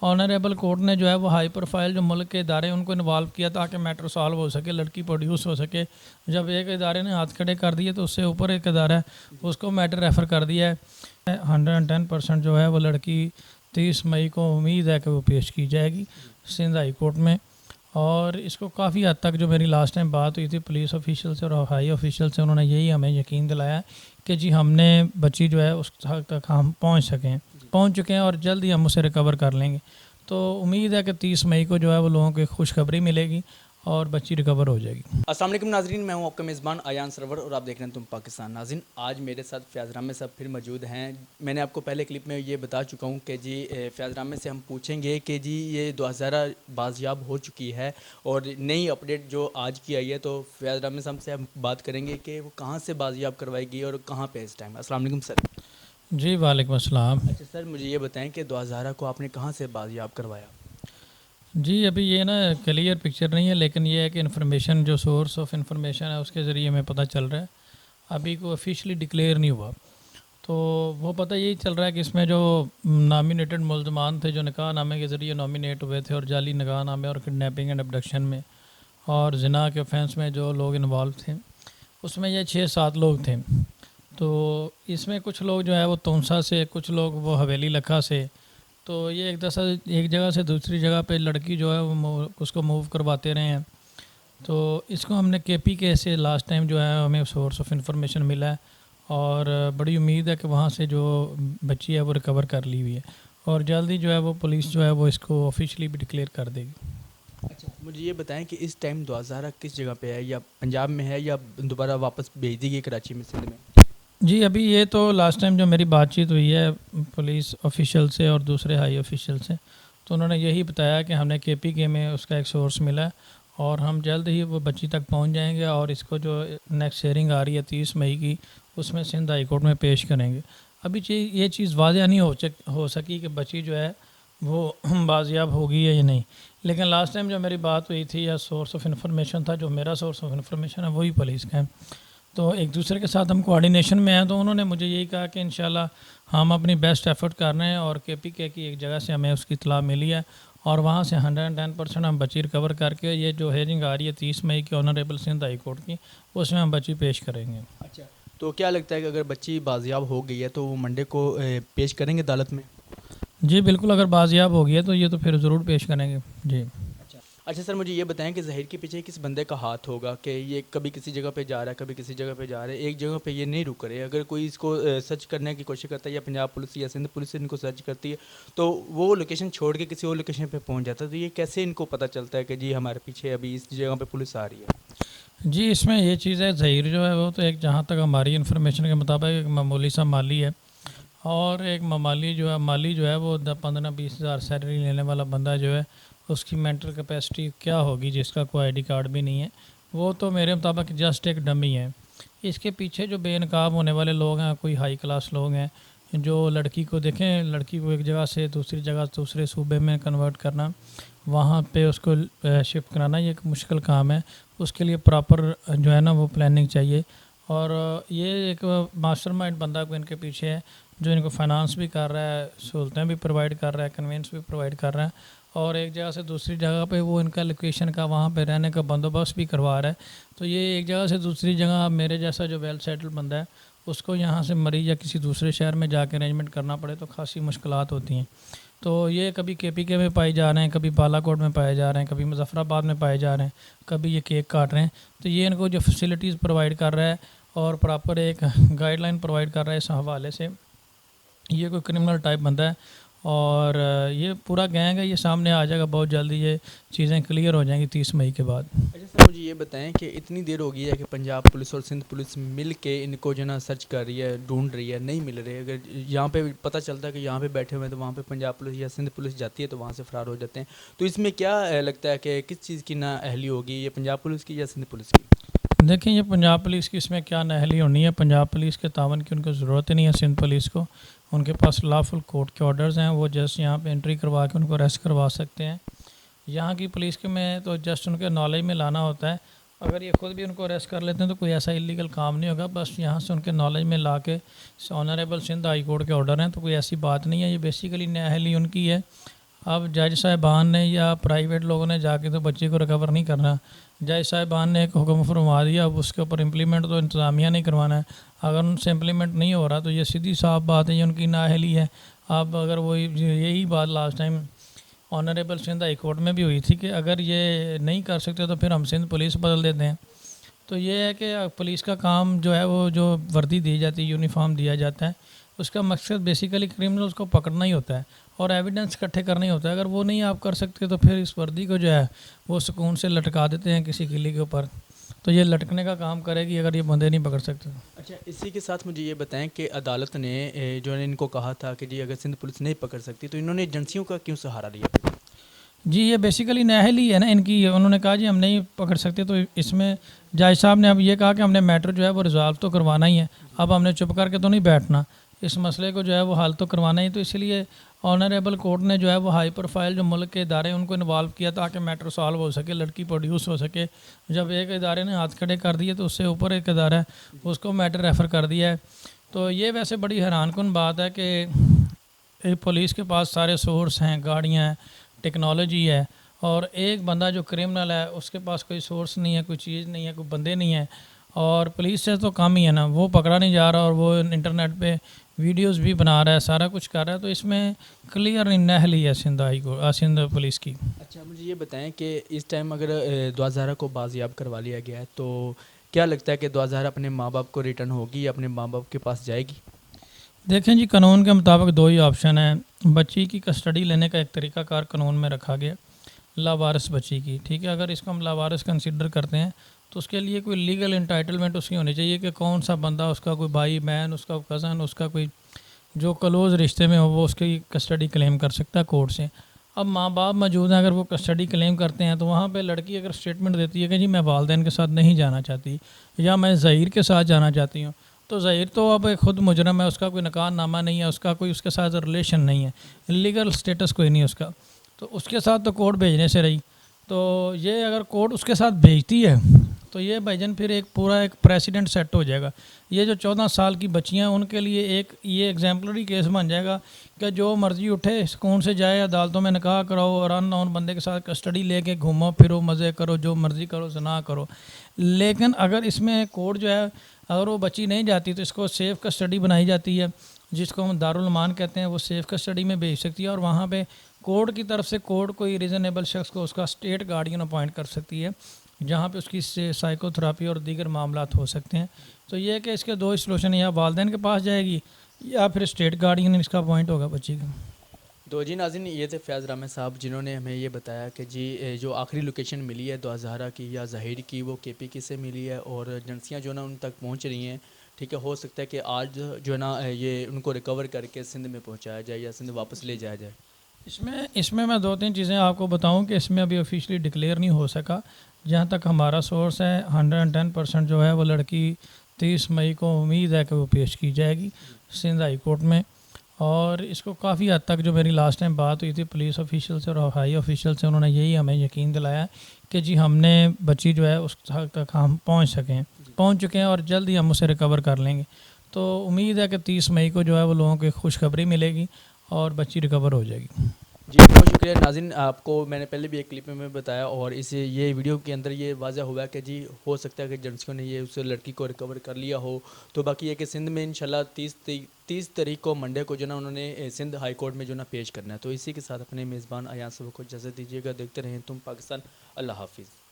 Honourable court نے جو ہے وہ ہائی پروفائل جو ملک کے ادارے ان کو انوالو کیا تاکہ میٹر سالو ہو سکے, لڑکی پروڈیوس ہو سکے. جب ایک ادارے نے ہاتھ کھڑے کر دیے تو اس سے اوپر ایک ادارہ ہے اس کو میٹر ریفر کر دیا ہے. 110% جو ہے وہ لڑکی 30 مئی کو امید ہے کہ وہ پیش کی جائے گی سندھ ہائی کورٹ میں. اور اس کو کافی حد تک جو میری لاسٹ ٹائم بات ہوئی تھی پولیس آفیشل سے اور ہائی آفیشل سے, انہوں نے یہی ہمیں یقین دلایا کہ جی ہم نے بچی جو ہے اس حد تک ہم پہنچ چکے ہیں اور جلد ہی ہم اسے ریکور کر لیں گے. تو امید ہے کہ 30 مئی کو جو ہے وہ لوگوں کو خوشخبری ملے گی اور بچی ریکور ہو جائے گی. السلام علیکم ناظرین, میں ہوں آپ کا میزبان ایان سرور اور آپ دیکھ رہے ہیں تم پاکستان. ناظرین, آج میرے ساتھ فیاض رحمت صاحب پھر موجود ہیں. میں نے آپ کو پہلے کلپ میں یہ بتا چکا ہوں کہ جی فیاض رحمت سے ہم پوچھیں گے کہ جی یہ 2000 بازیاب ہو چکی ہے اور نئی اپڈیٹ جو آج کی آئی ہے, تو فیاض رحمت صاحب سے ہم بات کریں گے کہ وہ کہاں سے بازیاب کروائی گئی اور کہاں پہ اس ٹائم. السلام علیکم سر. جی وعلیکم السلام. اچھا سر, مجھے یہ بتائیں کہ 2000 کو آپ نے کہاں سے بازیاب کروایا؟ جی ابھی یہ نا کلیئر پکچر نہیں ہے, لیکن یہ ہے کہ انفارمیشن جو سورس آف انفارمیشن ہے اس کے ذریعے ہمیں پتہ چل رہا ہے. ابھی کو آفیشلی ڈکلیئر نہیں ہوا, تو وہ پتہ یہی چل رہا ہے کہ اس میں جو نامینیٹڈ ملزمان تھے جو نکاح نامے کے ذریعے نامینیٹ ہوئے تھے اور جعلی نکاح نامے اور کڈنیپنگ اینڈ ابڈکشن میں اور زنا کے آفینس میں جو لوگ انوالو تھے, اس میں یہ 6-7 لوگ تھے. تو اس میں کچھ لوگ جو ہے وہ تونسا سے, کچھ لوگ وہ حویلی لکھا سے. تو یہ ایک جگہ سے دوسری جگہ پہ لڑکی جو ہے وہ اس کو موو کرواتے رہے ہیں. تو اس کو ہم نے کے پی کے سے لاسٹ ٹائم جو ہے ہمیں سورس آف انفارمیشن ملا ہے اور بڑی امید ہے کہ وہاں سے جو بچی ہے وہ ریکور کر لی ہوئی ہے اور جلدی جو ہے وہ پولیس جو ہے وہ اس کو آفیشلی بھی ڈکلیئر کر دے گی. اچھا, مجھے یہ بتائیں کہ اس ٹائم 2000 کس جگہ پہ ہے, یا پنجاب میں ہے یا دوبارہ واپس بھیج دی گئی کراچی میں, سندھ میں؟ جی ابھی یہ تو لاسٹ ٹائم جو میری بات چیت ہوئی ہے پولیس آفیشل سے اور دوسرے ہائی آفیشل سے, تو انہوں نے یہی بتایا کہ ہم نے کے پی کے میں اس کا ایک سورس ملا ہے اور ہم جلد ہی وہ بچی تک پہنچ جائیں گے اور اس کو جو نیکسٹ ہیئرنگ آ رہی ہے 30 مئی کی, اس میں سندھ ہائی کورٹ میں پیش کریں گے. ابھی یہ چیز واضح نہیں ہو سکی کہ بچی جو ہے وہ بازیاب ہوگی ہے یا نہیں, لیکن لاسٹ ٹائم جو میری بات ہوئی تھی یا سورس آف انفارمیشن تھا, جو میرا سورس آف انفارمیشن ہے وہی پولیس کا ہے. تو ایک دوسرے کے ساتھ ہم کوآرڈینیشن میں ہیں, تو انہوں نے مجھے یہی کہا کہ انشاءاللہ ہم اپنی بیسٹ ایفرٹ کر رہے ہیں اور کے پی کے کی ایک جگہ سے ہمیں اس کی اطلاع ملی ہے اور وہاں سے 110% ہم بچی ریکور کر کے یہ جو ہیئرنگ آ رہی ہے 30 مئی کی آنریبل سندھ ہائی کورٹ کی, اس میں ہم بچی پیش کریں گے. اچھا, تو کیا لگتا ہے کہ اگر بچی بازیاب ہو گئی ہے تو وہ منڈے کو پیش کریں گے عدالت میں؟ جی بالکل, اگر بازیاب ہو گئی ہے تو یہ تو پھر ضرور پیش کریں گے. جی اچھا سر, مجھے یہ بتائیں کہ ظہیر کے پیچھے کس بندے کا ہاتھ ہوگا کہ یہ کبھی کسی جگہ پہ جا رہا ہے, کبھی کسی جگہ پہ جا رہا ہے, ایک جگہ پہ یہ نہیں رک رہے. اگر کوئی اس کو سرچ کرنے کی کوشش کرتا ہے یا پنجاب پولیس یا سندھ پولیس ان کو سرچ کرتی ہے تو وہ لوکیشن چھوڑ کے کسی اور لوکیشن پہ پہنچ جاتا ہے, تو یہ کیسے ان کو پتہ چلتا ہے کہ جی ہمارے پیچھے ابھی اس جگہ پہ پولیس آ رہی ہے؟ جی اس میں یہ چیز ہے, ظہیر جو ہے وہ تو ایک جہاں تک ہماری انفارمیشن کے مطابق ایک معمولی سا مالی ہے اور ایک مالی جو ہے وہ 15-20 ہزار سیلری لینے والا بندہ جو ہے اس کی مینٹل کیپیسٹی کیا ہوگی جس کا کوئی آئی ڈی کارڈ بھی نہیں ہے, وہ تو میرے مطابق جسٹ ایک ڈمی ہے. اس کے پیچھے جو بے نقاب ہونے والے لوگ ہیں, کوئی ہائی کلاس لوگ ہیں جو لڑکی کو دیکھیں, لڑکی کو ایک جگہ سے دوسری جگہ دوسرے صوبے میں کنورٹ کرنا, وہاں پہ اس کو شفٹ کرانا, یہ ایک مشکل کام ہے. اس کے لیے پراپر جو ہے نا وہ پلاننگ چاہیے اور یہ ایک ماسٹر مائنڈ بندہ کو ان کے پیچھے ہے جو ان کو فائنانس بھی کر رہا ہے, سہولتیں بھی پرووائڈ کر رہا ہے, کنوینس بھی پرووائڈ کر رہا ہے اور ایک جگہ سے دوسری جگہ پہ وہ ان کا لوکیشن کا وہاں پہ رہنے کا بندوبست بھی کروا رہا ہے. تو یہ ایک جگہ سے دوسری جگہ میرے جیسا جو ویل سیٹل بندہ ہے اس کو یہاں سے مریض یا کسی دوسرے شہر میں جا کے ارینجمنٹ کرنا پڑے تو خاصی مشکلات ہوتی ہیں. تو یہ کبھی کے پی کے میں پائے جا رہے ہیں, کبھی بالا کوٹ میں پائے جا رہے ہیں, کبھی مظفر آباد میں پائے جا رہے ہیں, کبھی یہ کیک کاٹ رہے ہیں. تو یہ ان کو جو فیسلٹیز پرووائڈ کر رہا ہے اور پراپر ایک گائیڈ لائن پرووائڈ کر رہا ہے اس حوالے سے, یہ کوئی کرمنل ٹائپ بندہ ہے اور یہ پورا گینگ ہے, یہ سامنے آ جائے گا بہت جلدی, یہ چیزیں کلیئر ہو جائیں گی 30 مئی کے بعد. اچھا سر, مجھے یہ بتائیں کہ اتنی دیر ہو گئی ہے کہ پنجاب پولیس اور سندھ پولیس مل کے ان کو جو ہے نا سرچ کر رہی ہے, ڈھونڈ رہی ہے, نہیں مل رہے. اگر یہاں پہ پتہ چلتا ہے کہ یہاں پہ بیٹھے ہوئے ہیں تو وہاں پہ پنجاب پولیس یا سندھ پولیس جاتی ہے تو وہاں سے فرار ہو جاتے ہیں. تو اس میں کیا لگتا ہے کہ کس چیز کی نااہلی ہوگی, یہ پنجاب پولیس کی یا سندھ پولیس کی؟ دیکھیں یہ پنجاب پولیس کی اس میں کیا نااہلی ہونی ہے, پنجاب پولیس کے تعاون کی ان کو ضرورت ہی نہیں ہے. سندھ پولیس کو ان کے پاس لافل کورٹ کے آرڈرز ہیں, وہ جسٹ یہاں پہ انٹری کروا کے ان کو اریسٹ کروا سکتے ہیں. یہاں کی پولیس کے میں تو جسٹ ان کے نالج میں لانا ہوتا ہے. اگر یہ خود بھی ان کو اریسٹ کر لیتے ہیں تو کوئی ایسا اللیگل کام نہیں ہوگا, بس یہاں سے ان کے نالج میں لا کے آنریبل سندھ ہائی کورٹ کے آرڈر ہیں تو کوئی ایسی بات نہیں ہے. یہ بیسیکلی نااہلی ان کی ہے اب جج صاحبان نے یا پرائیویٹ لوگوں نے جا کے تو بچی کو ریکور نہیں کرنا. جج صاحبان نے ایک حکم فرما دیا, اب اس کے اوپر امپلیمنٹ تو انتظامیہ نہیں کروانا ہے. اگر ان سے امپلیمنٹ نہیں ہو رہا تو یہ سیدھی صاف بات ہے, یہ ان کی نااہلی ہے. اب اگر وہ یہی بات last time honourable Sindh high court میں بھی ہوئی تھی کہ اگر یہ نہیں کر سکتے تو پھر ہم سندھ پولیس بدل دیتے ہیں. تو یہ ہے کہ پولیس کا کام جو ہے وہ جو وردی دی جاتی ہے, یونیفارم دیا جاتا ہے, اس کا مقصد بیسیکلی کرمنلز کو پکڑنا ہی ہوتا ہے اور ایویڈنس اکٹھے کرنا ہی ہوتا ہے. اگر وہ نہیں آپ کر سکتے تو پھر اس وردی کو جو ہے وہ سکون سے لٹکا دیتے ہیں کسی قلعے کے اوپر, تو یہ لٹکنے کا کام کرے گی اگر یہ بندے نہیں پکڑ سکتے. اچھا, اسی کے ساتھ مجھے یہ بتائیں کہ عدالت نے جو ہے ان کو کہا تھا کہ جی اگر سندھ پولیس نہیں پکڑ سکتی تو انہوں نے ایجنسیوں کا کیوں سہارا لیا؟ جی یہ بیسیکلی نااہلی ہے نا ان کی. انہوں نے کہا جی ہم نہیں پکڑ سکتے, تو اس میں جج صاحب نے اب یہ کہا کہ ہم نے میٹر جو ہے وہ ریزالو تو کروانا ہی ہے, اب ہم نے چپ کر کے تو نہیں بیٹھنا, اس مسئلے کو جو ہے وہ حل تو کروانا ہی. تو اس لیے آنریبل کورٹ نے جو ہے وہ ہائی پروفائل جو ملک کے ادارے ہیں ان کو انوالو کیا تاکہ میٹر سالو ہو سکے, لڑکی پروڈیوس ہو سکے. جب ایک ادارے نے ہاتھ کھڑے کر دیے تو اس سے اوپر ایک ادارہ ہے اس کو میٹر ریفر کر دیا ہے. تو یہ ویسے بڑی حیران کن بات ہے کہ پولیس کے پاس سارے سورس ہیں, گاڑیاں ہیں, ٹیکنالوجی ہے, اور ایک بندہ جو کرمنل ہے اس کے پاس کوئی سورس نہیں ہے, کوئی چیز نہیں ہے, کوئی بندے نہیں ہیں, اور پولیس سے تو کام ہی ہے نا, وہ پکڑا نہیں جا رہا اور وہ انٹرنیٹ پہ ویڈیوز بھی بنا رہا ہے, سارا کچھ کر رہا ہے. تو اس میں کلیئر نااہلی ہے سندھ پولیس کی. اچھا, مجھے یہ بتائیں کہ اس ٹائم اگر دعا زہرا کو بازیاب کروا لیا گیا ہے تو کیا لگتا ہے کہ دعا زہرا اپنے ماں باپ کو ریٹرن ہوگی یا اپنے ماں باپ کے پاس جائے گی؟ دیکھیں جی, قانون کے مطابق دو ہی آپشن ہیں. بچی کی کسٹڈی لینے کا ایک طریقہ کار قانون میں رکھا گیا, لاوارث بچی کی, ٹھیک ہے. اگر اس کو ہم لاوارث کنسیڈر کرتے ہیں تو اس کے لیے کوئی لیگل انٹائٹلمنٹ اس کی ہونی چاہیے کہ کون سا بندہ, اس کا کوئی بھائی بہن, اس کا کزن, اس کا کوئی جو کلوز رشتے میں ہو وہ اس کی کسٹڈی کلیم کر سکتا ہے کورٹ سے. اب ماں باپ موجود ہیں, اگر وہ کسٹڈی کلیم کرتے ہیں تو وہاں پہ لڑکی اگر اسٹیٹمنٹ دیتی ہے کہ جی میں والدین کے ساتھ نہیں جانا چاہتی یا میں ظہیر کے ساتھ جانا چاہتی ہوں, تو ظہیر تو اب ایک خود مجرم ہے, اس کا کوئی نکاح نامہ نہیں ہے, اس کا کوئی اس کے ساتھ ریلیشن نہیں ہے, لیگل سٹیٹس کوئی نہیں ہے اس کا, تو اس کے ساتھ تو کورٹ بھیجنے سے رہی. تو یہ اگر کورٹ اس کے ساتھ بھیجتی ہے تو یہ بھائی جان پھر ایک پورا ایک پریسیڈنٹ سیٹ ہو جائے گا. یہ جو 14 سال کی بچیاں ان کے لیے ایک یہ ایگزامپلری کیس بن جائے گا کہ جو مرضی اٹھے سکون سے جائے, عدالتوں میں نکاح کراؤ اور ان نون بندے کے ساتھ کسٹڈی لے کے گھومو پھرو, مزے کرو, جو مرضی کرو, زنا کرو. لیکن اگر اس میں کورٹ جو ہے اگر وہ بچی نہیں جاتی تو اس کو سیف کسٹڈی بنائی جاتی ہے, جس کو ہم دارالامان کہتے ہیں, وہ سیف کسٹڈی میں بھیج سکتی ہے, اور وہاں پہ کورٹ کی طرف سے کورٹ کوئی ریزنیبل شخص کو اس کا اسٹیٹ گارڈین اپوائنٹ کر سکتی ہے, جہاں پہ اس کی سائیکو تھراپی اور دیگر معاملات ہو سکتے ہیں. تو یہ کہ اس کے دو سلوشن, یا والدین کے پاس جائے گی یا پھر اسٹیٹ گارڈین اس کا اپوائنٹ ہوگا بچی کا. تو جی ناظرین, یہ تھے فیاض رحمت صاحب جنہوں نے ہمیں یہ بتایا کہ جی جو آخری لوکیشن ملی ہے دعا زہرا کی یا ظہیر کی وہ KPK سے ملی ہے, اور ایجنسیاں جو ہے نا ان تک پہنچ رہی ہیں. ٹھیک ہے, ہو سکتا ہے کہ آج جو ہے نا یہ ان کو ریکور کر کے سندھ میں پہنچایا جائے یا سندھ واپس لے جایا جائے. اس میں میں 2-3 چیزیں آپ کو بتاؤں کہ اس میں ابھی آفیشلی ڈکلیئر نہیں ہو سکا. جہاں تک ہمارا سورس ہے 110% جو ہے وہ لڑکی 30 مئی کو امید ہے کہ وہ پیش کی جائے گی سندھ ہائی کورٹ میں. اور اس کو کافی حد تک جو میری لاسٹ ٹائم بات ہوئی تھی پولیس آفیشیل سے اور ہائی آفیشیل سے, انہوں نے یہی ہمیں یقین دلایا کہ جی ہم نے بچی جو ہے اس حد تک ہم پہنچ چکے ہیں اور جلد ہی ہم اسے ریکور کر لیں گے. تو امید ہے کہ 30 مئی کو جو ہے وہ لوگوں کی خوشخبری ملے گی اور بچی ریکور ہو جائے گی. جی بہت شکریہ ناظرین, آپ کو میں نے پہلے بھی ایک کلپ میں بتایا اور یہ ویڈیو کے اندر یہ واضح ہوا کہ جی ہو سکتا ہے کہ ایجنسیوں نے یہ اس لڑکی کو ریکور کر لیا ہو. تو باقی یہ کہ سندھ میں انشاءاللہ 30 تاریخ کو منڈے کو جو نا انہوں نے سندھ ہائی کورٹ میں جو نا پیش کرنا ہے. تو اسی کے ساتھ اپنے میزبان ایان صاحب کو اجازت دیجیے گا. دیکھتے رہیں تم پاکستان. اللہ حافظ.